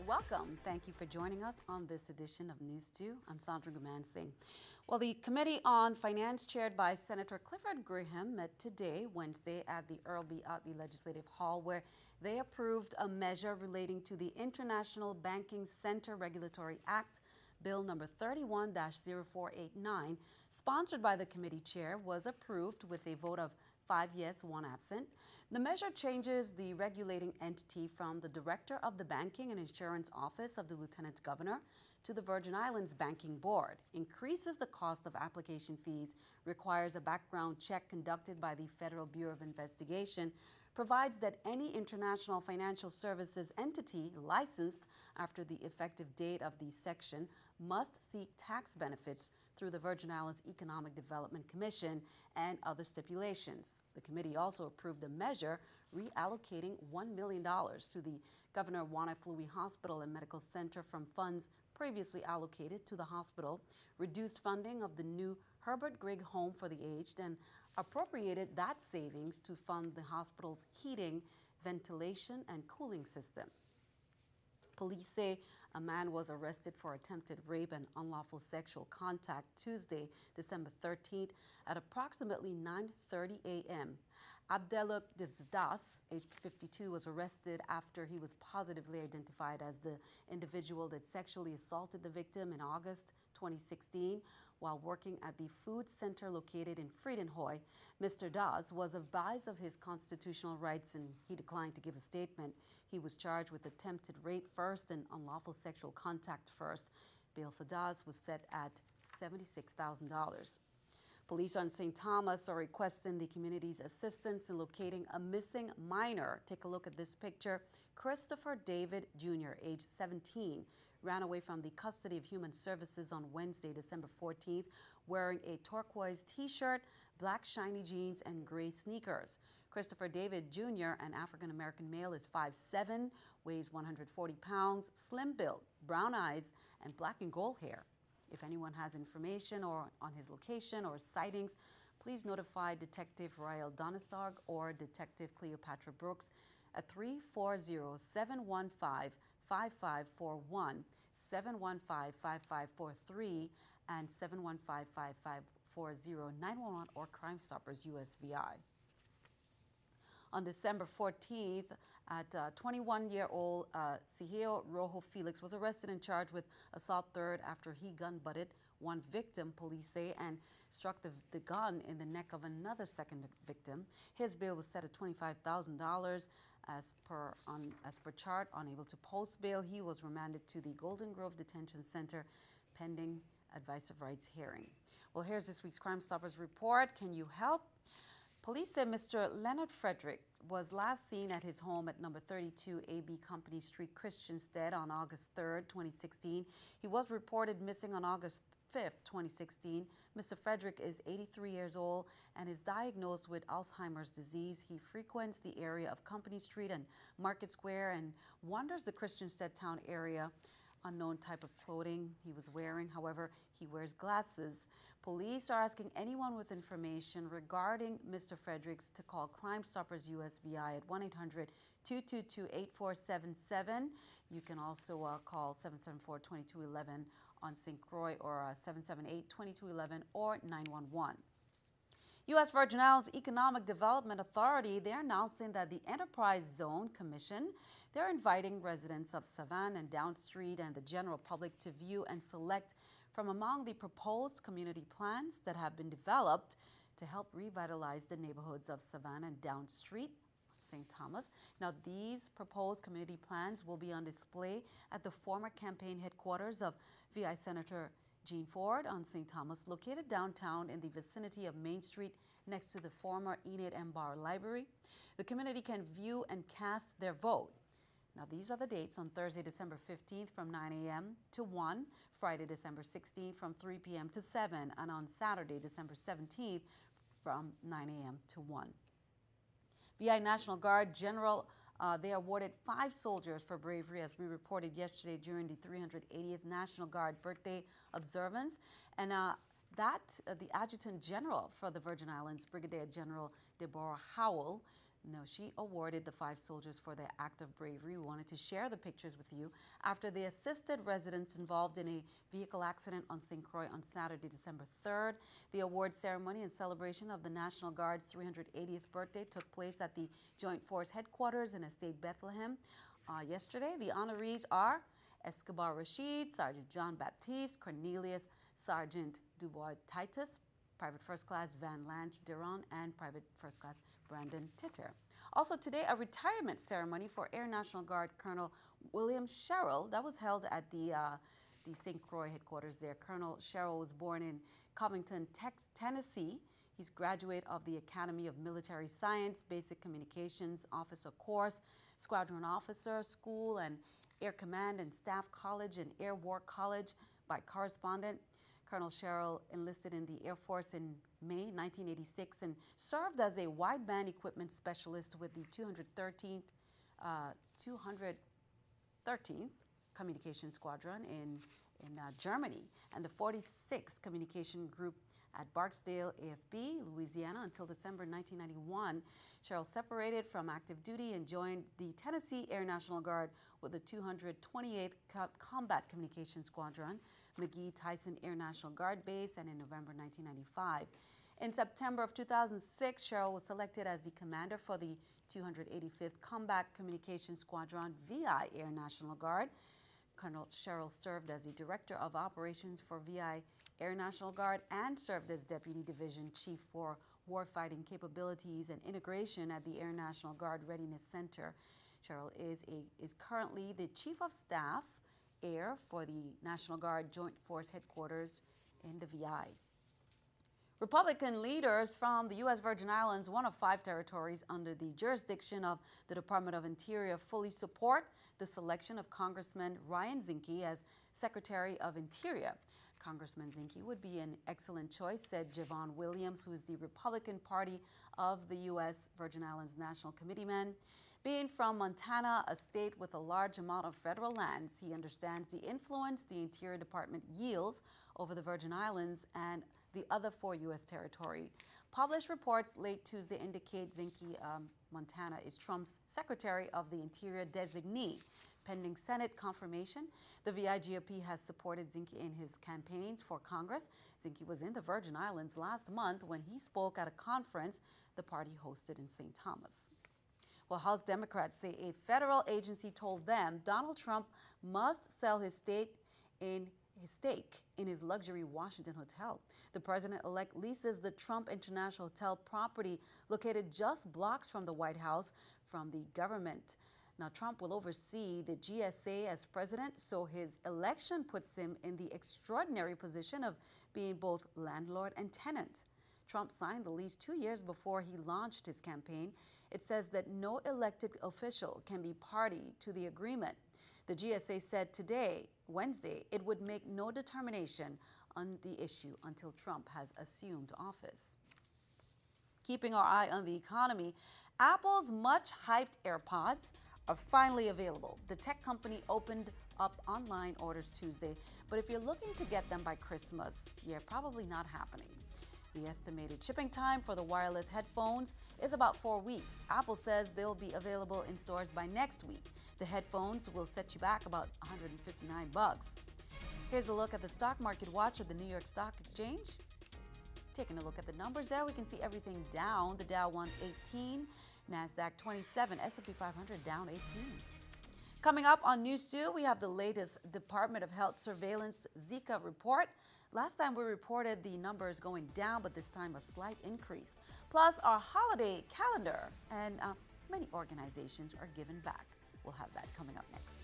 Welcome. Thank you for joining us on this edition of News2. I'm Sandra Gumansing. Well, the Committee on Finance, chaired by Senator Clifford Graham, met today, Wednesday, at the Earl B. Utley Legislative Hall, where they approved a measure relating to the International Banking Center Regulatory Act. Bill number 31-0489, sponsored by the committee chair, was approved with a vote of 5 yes, 1 absent. The measure changes the regulating entity from the Director of the Banking and Insurance Office of the Lieutenant Governor to the Virgin Islands Banking Board, increases the cost of application fees, requires a background check conducted by the Federal Bureau of Investigation, provides that any international financial services entity licensed after the effective date of the section must seek tax benefits through the Virgin Islands Economic Development Commission and other stipulations. The committee also approved a measure reallocating $1 million to the Governor Wanaflui Hospital and Medical Center from funds previously allocated to the hospital, reduced funding of the new Herbert Grigg Home for the Aged, and appropriated that savings to fund the hospital's heating, ventilation, and cooling system. Police say a man was arrested for attempted rape and unlawful sexual contact Tuesday, December 13th at approximately 9:30 a.m. Abdeluk Dizdas, age 52, was arrested after he was positively identified as the individual that sexually assaulted the victim in August 2016 while working at the food center located in Friedenhoy. Mr. Das was advised of his constitutional rights and he declined to give a statement. He was charged with attempted rape first and unlawful sexual contact first. Bail for Das was set at $76,000. Police on St. Thomas are requesting the community's assistance in locating a missing minor. Take a look at this picture. Christopher David Jr., age 17, ran away from the custody of Human Services on Wednesday, December 14th, wearing a turquoise t-shirt, black shiny jeans, and gray sneakers. Christopher David Jr., an African-American male, is 5'7", weighs 140 pounds, slim-built, brown eyes, and black and gold hair. If anyone has information on his location or sightings, please notify Detective Rael Donestag or Detective Cleopatra Brooks at 340-715-5541, 715-5543, and 715-5540, 911 or Crime Stoppers USVI. On December 14th, at 21-year-old Siheo Rojo Felix was arrested and charged with assault third after he gun-butted one victim, police say, and struck the gun in the neck of another second victim. His bail was set at $25,000 as per chart. Unable to post bail, he was remanded to the Golden Grove Detention Center pending advice of rights hearing. Well, here's this week's Crime Stoppers report. Can you help? Police said Mr. Leonard Frederick was last seen at his home at number 32 AB Company Street, Christiansted on August 3rd, 2016. He was reported missing on August 5th, 2016. Mr. Frederick is 83 years old and is diagnosed with Alzheimer's disease. He frequents the area of Company Street and Market Square and wanders the Christiansted town area. Unknown type of clothing he was wearing. However, he wears glasses. Police are asking anyone with information regarding Mr. Fredericks to call Crime Stoppers USVI at 1-800-222-8477. You can also call 774-2211 on St. Croix or 778-2211 or 911. U.S. Virgin Islands Economic Development Authority, they're announcing that the Enterprise Zone Commission, they're inviting residents of Savannah and Down Street and the general public to view and select from among the proposed community plans that have been developed to help revitalize the neighborhoods of Savannah and Down Street, St. Thomas. Now, these proposed community plans will be on display at the former campaign headquarters of VI Senator Gene Ford on St. Thomas, located downtown in the vicinity of Main Street next to the former Enid M. Bauer Library. The community can view and cast their vote. Now, these are the dates: on Thursday, December 15th from 9 a.m. to 1, Friday, December 16th from 3 p.m. to 7, and on Saturday, December 17th from 9 a.m. to 1. VI National Guard General, they awarded 5 soldiers for bravery, as we reported yesterday during the 380th National Guard birthday observance. And the Adjutant General for the Virgin Islands, Brigadier General Deborah Howell, No, she awarded the 5 soldiers for their act of bravery. We wanted to share the pictures with you after they assisted residents involved in a vehicle accident on St. Croix on Saturday, December 3rd. The award ceremony and celebration of the National Guard's 380th birthday took place at the Joint Force Headquarters in Estate Bethlehem. Yesterday, the honorees are Escobar Rashid, Sergeant John Baptiste, Cornelius, Sergeant Dubois Titus, Private First Class Van Lange Deron, and Private First Class Brandon Titter. Also today, a retirement ceremony for Air National Guard Colonel William Sherrill that was held at the St. Croix headquarters there. Colonel Sherrill was born in Covington, Tennessee. He's graduate of the Academy of Military Science, Basic Communications Officer course, Squadron Officer School, and Air Command and Staff College and Air War College by correspondent. Colonel Sherrill enlisted in the Air Force in May 1986 and served as a wideband equipment specialist with the 213th Communication Squadron in Germany and the 46th Communication Group at Barksdale, AFB, Louisiana until December 1991. Sherrill separated from active duty and joined the Tennessee Air National Guard with the 228th Combat Communication Squadron, McGee-Tyson Air National Guard Base, and in November 1995. In September of 2006, Sherrill was selected as the commander for the 285th Combat Communication Squadron, VI Air National Guard. Colonel Sherrill served as the Director of Operations for VI Air National Guard and served as Deputy Division Chief for Warfighting Capabilities and Integration at the Air National Guard Readiness Center. Sherrill is currently the Chief of Staff Air for the National Guard Joint Force Headquarters in the VI. Republican leaders from the U.S. Virgin Islands, one of 5 territories under the jurisdiction of the Department of Interior, fully support the selection of Congressman Ryan Zinke as Secretary of Interior. Congressman Zinke would be an excellent choice, said Javon Williams, who is the Republican Party of the U.S. Virgin Islands National Committeeman. Being from Montana, a state with a large amount of federal lands, he understands the influence the Interior Department yields over the Virgin Islands and the other 4 U.S. territories. Published reports late Tuesday indicate Zinke, Montana, is Trump's Secretary of the Interior designee. Pending Senate confirmation, the VI GOP has supported Zinke in his campaigns for Congress. Zinke was in the Virgin Islands last month when he spoke at a conference the party hosted in St. Thomas. Well, House Democrats say a federal agency told them Donald Trump must sell his stake in his luxury Washington hotel. The president-elect leases the Trump International Hotel property located just blocks from the White House from the government. Now, Trump will oversee the GSA as president, so his election puts him in the extraordinary position of being both landlord and tenant. Trump signed the lease 2 years before he launched his campaign. It says that no elected official can be party to the agreement. The GSA said today, Wednesday, it would make no determination on the issue until Trump has assumed office. Keeping our eye on the economy, Apple's much-hyped AirPods are finally available. The tech company opened up online orders Tuesday, but if you're looking to get them by Christmas, yeah, probably not happening. The estimated shipping time for the wireless headphones is about 4 weeks. Apple says they'll be available in stores by next week. The headphones will set you back about $159. Here's a look at the stock market watch of the New York Stock Exchange. Taking a look at the numbers there, we can see everything down. The Dow 118, NASDAQ 27, S&P 500 down 18. Coming up on News 2, we have the latest Department of Health surveillance Zika report. Last time we reported the numbers going down, but this time a slight increase. Plus our holiday calendar, and many organizations are giving back. We'll have that coming up next.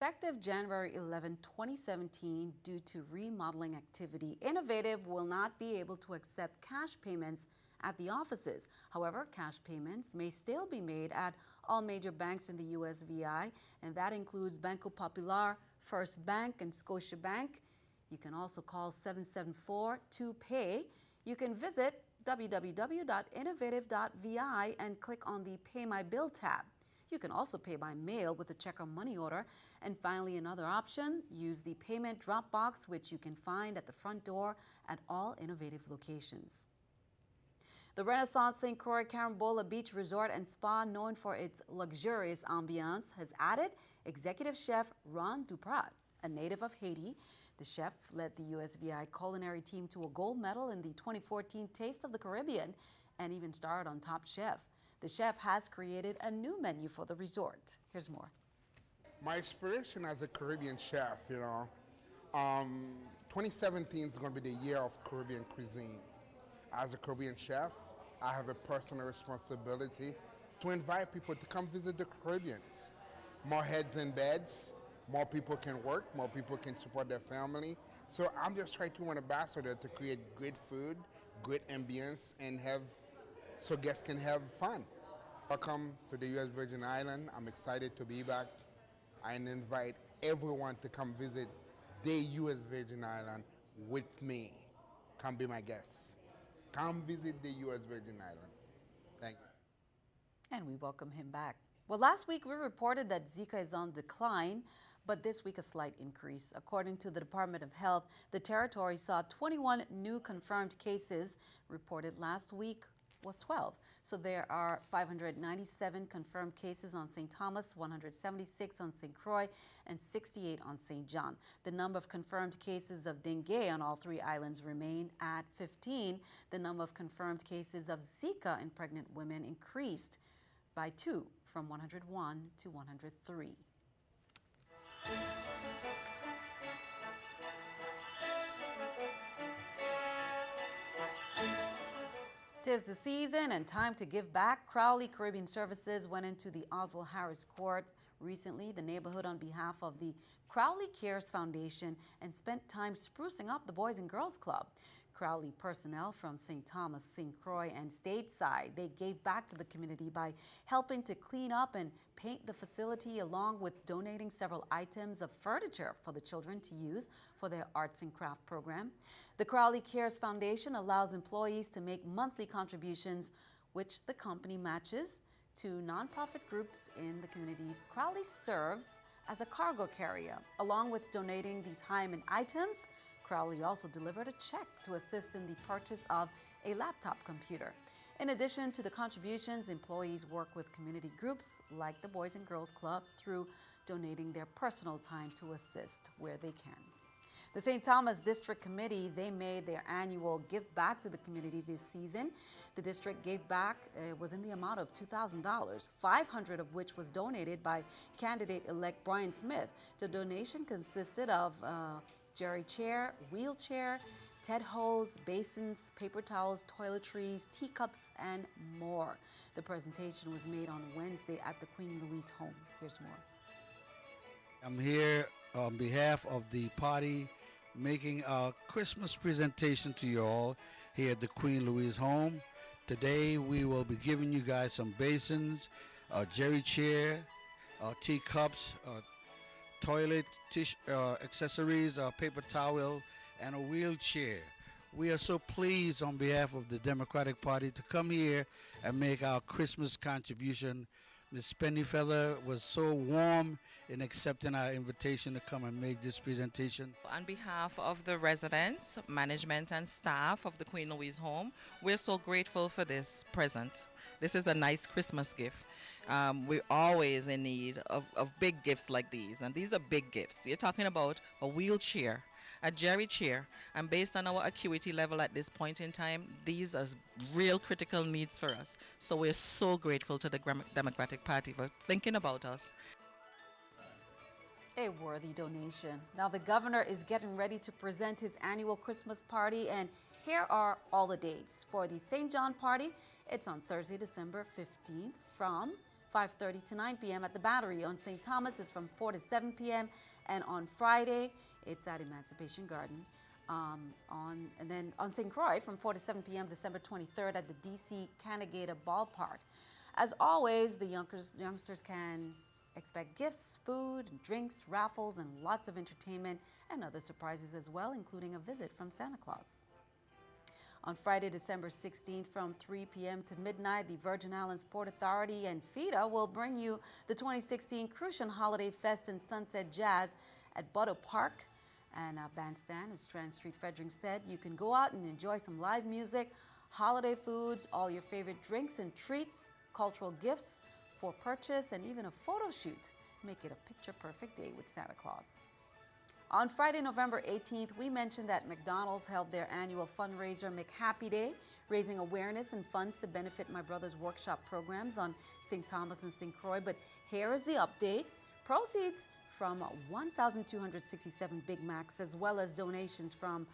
Effective January 11, 2017, due to remodeling activity, Innovative will not be able to accept cash payments at the offices. However, cash payments may still be made at all major banks in the USVI, and that includes Banco Popular, First Bank, and Scotiabank. You can also call 774-2PAY. You can visit www.innovative.vi and click on the Pay My Bill tab. You can also pay by mail with a check or money order. And finally, another option, use the payment drop box, which you can find at the front door at all Innovative locations. The Renaissance St. Croix Carambola Beach Resort and Spa, known for its luxurious ambiance, has added executive chef Ron Duprat, a native of Haiti. The chef led the USVI culinary team to a gold medal in the 2014 Taste of the Caribbean and even starred on Top Chef. The chef has created a new menu for the resort. Here's more. My inspiration as a Caribbean chef, 2017 is going to be the year of Caribbean cuisine. As a Caribbean chef, I have a personal responsibility to invite people to come visit the Caribbeans. More heads in beds, more people can work, more people can support their family. So I'm just trying to be an ambassador to create great food, great ambience, and so guests can have fun. Welcome to the U.S. Virgin Islands. I'm excited to be back. I invite everyone to come visit the U.S. Virgin Islands with me. Come be my guest. Come visit the U.S. Virgin Islands. Thank you. And we welcome him back. Well, last week we reported that Zika is on decline, but this week a slight increase. According to the Department of Health, the territory saw 21 new confirmed cases. Reported last week was 12. So there are 597 confirmed cases on St. Thomas, 176 on St. Croix, and 68 on St. John. The number of confirmed cases of dengue on all three islands remained at 15. The number of confirmed cases of Zika in pregnant women increased by 2, from 101 to 103. 'Tis the season and time to give back. Crowley Caribbean Services went into the Oswald Harris Court recently, the neighborhood, on behalf of the Crowley Cares Foundation, and spent time sprucing up the Boys and Girls Club. Crowley personnel from St. Thomas, St. Croix, and Stateside, they gave back to the community by helping to clean up and paint the facility, along with donating several items of furniture for the children to use for their arts and craft program. The Crowley Cares Foundation allows employees to make monthly contributions, which the company matches to nonprofit groups in the communities. Crowley serves as a cargo carrier. Along with donating the time and items, Crowley also delivered a check to assist in the purchase of a laptop computer. In addition to the contributions, employees work with community groups like the Boys and Girls Club through donating their personal time to assist where they can. The St. Thomas District Committee, they made their annual give back to the community this season. The district gave back was in the amount of $2,000, $500 of which was donated by candidate-elect Brian Smith. The donation consisted of jerry chair, wheelchair, Ted hose, basins, paper towels, toiletries, teacups, and more. The presentation was made on Wednesday at the Queen Louise home. Here's more. I'm here on behalf of the party making a Christmas presentation to you all here at the Queen Louise home. Today we will be giving you guys some basins, a jerry chair, teacups, toilet accessories, a paper towel, and a wheelchair. We are so pleased on behalf of the Democratic Party to come here and make our Christmas contribution. Ms. Pennyfeather was so warm in accepting our invitation to come and make this presentation. On behalf of the residents, management, and staff of the Queen Louise home, we're so grateful for this present. This is a nice Christmas gift. We're always in need of big gifts like these, and these are big gifts. You're talking about a wheelchair, a jerry chair, and based on our acuity level at this point in time, these are real critical needs for us. So we're so grateful to the Democratic Party for thinking about us. A worthy donation. Now the governor is getting ready to present his annual Christmas party, and here are all the dates. For the St. John party, it's on Thursday, December 15th from 5:30 to 9 p.m. at the Battery. On St. Thomas, it's from 4 to 7 p.m. And on Friday, it's at Emancipation Garden. And then on St. Croix, from 4 to 7 p.m. December 23rd at the D.C. Canagator Ballpark. As always, the youngsters can expect gifts, food, drinks, raffles, and lots of entertainment and other surprises as well, including a visit from Santa Claus. On Friday, December 16th from 3 p.m. to midnight, the Virgin Islands Port Authority and FIDA will bring you the 2016 Crucian Holiday Fest and Sunset Jazz at Butto Park and Bandstand at Strand Street, Frederiksted. You can go out and enjoy some live music, holiday foods, all your favorite drinks and treats, cultural gifts for purchase, and even a photo shoot. Make it a picture-perfect day with Santa Claus. On Friday, November 18th, we mentioned that McDonald's held their annual fundraiser McHappy Day, raising awareness and funds to benefit My Brother's Workshop programs on St. Thomas and St. Croix. But here is the update. Proceeds from 1,267 Big Macs, as well as donations from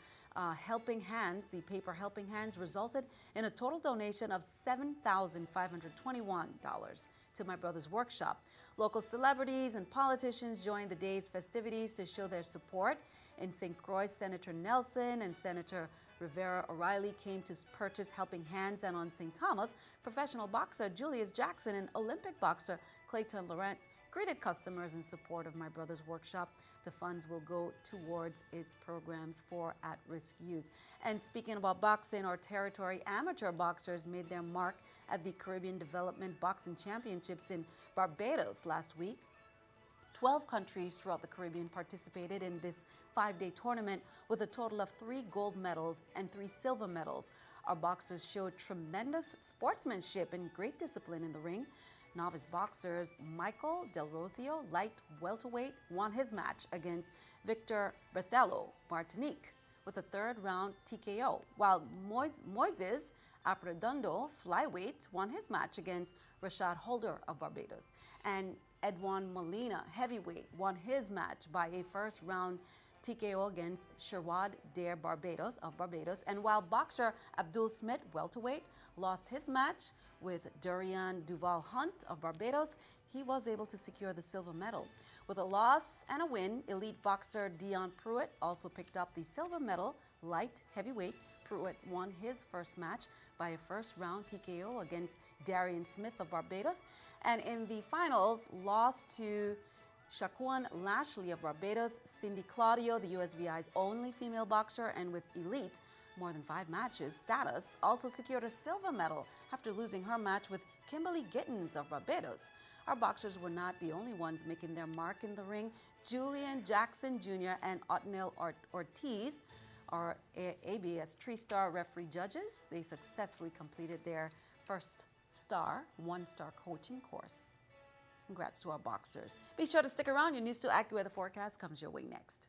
Helping Hands, the paper Helping Hands, resulted in a total donation of $7,521 to My Brother's Workshop. Local celebrities and politicians joined the day's festivities to show their support. In St. Croix, Senator Nelson and Senator Rivera O'Reilly came to purchase Helping Hands, and on St. Thomas, professional boxer Julius Jackson and Olympic boxer Clayton Laurent greeted customers in support of My Brother's Workshop. The funds will go towards its programs for at-risk youth. And speaking about boxing, our territory amateur boxers made their mark at the Caribbean Development Boxing Championships in Barbados last week. 12 countries throughout the Caribbean participated in this 5-day tournament with a total of 3 gold medals and 3 silver medals. Our boxers showed tremendous sportsmanship and great discipline in the ring. Novice boxers Michael Del Rosio, light welterweight, won his match against Victor Bertello, Martinique, with a third-round TKO, while Moises Apredondo, flyweight, won his match against Rashad Holder of Barbados. And Edwin Molina, heavyweight, won his match by a first-round TKO against Sherwad Dare Barbados of Barbados. And while boxer Abdul Smith, welterweight, lost his match with Durian Duval Hunt of Barbados, he was able to secure the silver medal. With a loss and a win, elite boxer Dion Pruitt also picked up the silver medal. Light heavyweight, Pruitt won his first match by a first-round TKO against Darian Smith of Barbados, and in the finals lost to Shaquan Lashley of Barbados. Cindy Claudio, the USVI's only female boxer and with elite more than 5 matches status, also secured a silver medal after losing her match with Kimberly Gittins of Barbados. Our boxers were not the only ones making their mark in the ring. Julian Jackson Jr. and Otnil Ortiz are ABS 3-star referee judges. They successfully completed their first 1-star coaching course. Congrats to our boxers. Be sure to stick around. Your News2 AccuWeather forecast comes your way next.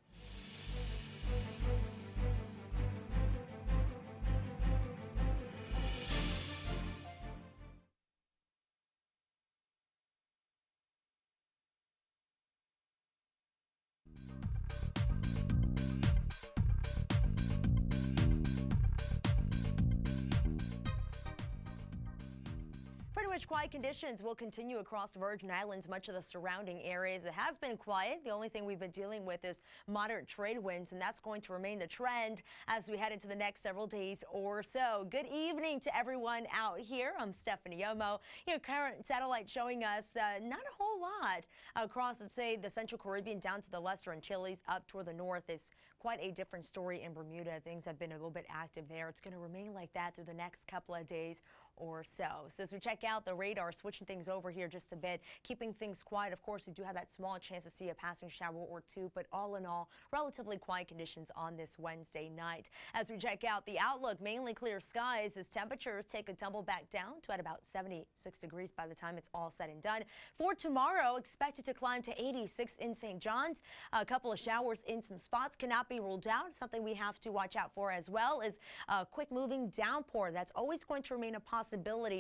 Pretty much quiet conditions will continue across the Virgin Islands, much of the surrounding areas. It has been quiet. The only thing we've been dealing with is moderate trade winds, and that's going to remain the trend as we head into the next several days or so. Good evening to everyone out here. I'm Stephanie Yomo. Your current satellite showing us not a whole lot across, let's say, the Central Caribbean down to the Lesser Antilles up toward the north. Is quite a different story in Bermuda. Things have been a little bit active there. It's going to remain like that through the next couple of days or so. So as we check out the radar, switching things over here just a bit, keeping things quiet. Of course, we do have that small chance to see a passing shower or two, but all in all, relatively quiet conditions on this Wednesday night. As we check out the outlook, mainly clear skies as temperatures take a tumble back down to at about 76 degrees by the time it's all said and done. For tomorrow, expected to climb to 86 in St. John's. A couple of showers in some spots cannot be ruled out. Something we have to watch out for as well is a quick moving downpour. That's always going to remain a possibility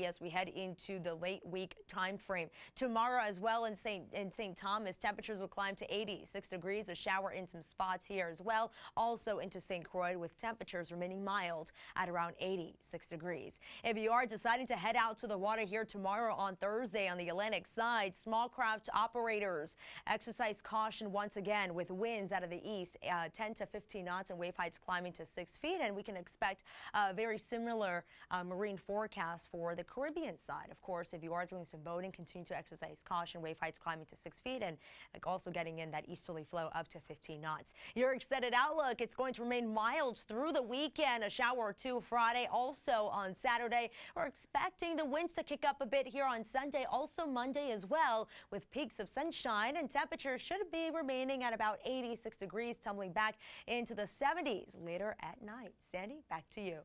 as we head into the late week time frame. Tomorrow as well in St. Thomas, temperatures will climb to 86 degrees, a shower in some spots here as well. Also into St. Croix with temperatures remaining mild at around 86 degrees. If you are deciding to head out to the water here tomorrow on Thursday on the Atlantic side, small craft operators exercise caution once again with winds out of the east, 10 to 15 knots and wave heights climbing to 6 feet, and we can expect a very similar marine forecast forecast for the Caribbean side. Of course, if you are doing some boating, continue to exercise caution. Wave heights climbing to 6 feet and also getting in that easterly flow up to 15 knots. Your extended outlook, it's going to remain mild through the weekend. A shower or two Friday, also on Saturday. We're expecting the winds to kick up a bit here on Sunday, also Monday as well, with peaks of sunshine, and temperatures should be remaining at about 86 degrees, tumbling back into the 70s later at night. Sandy, back to you.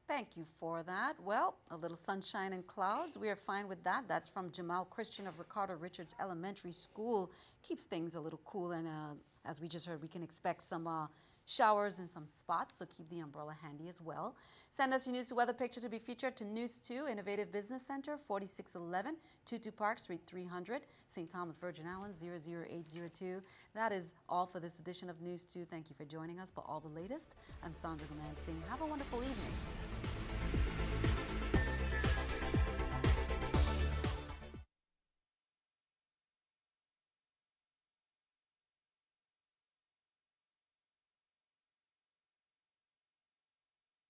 Thank you for that. Well, a little sunshine and clouds. We are fine with that. That's from Jamal Christian of Ricardo Richards Elementary School. Keeps things a little cool, and as we just heard, we can expect some showers in some spots, so keep the umbrella handy as well. Send us your News 2 weather picture to be featured to News 2 Innovative Business Center, 4611 22 Park Street 300, St. Thomas, Virgin Islands 00802. That is all for this edition of News 2. Thank you for joining us. For all the latest, I'm Sandra the Man saying have a wonderful evening.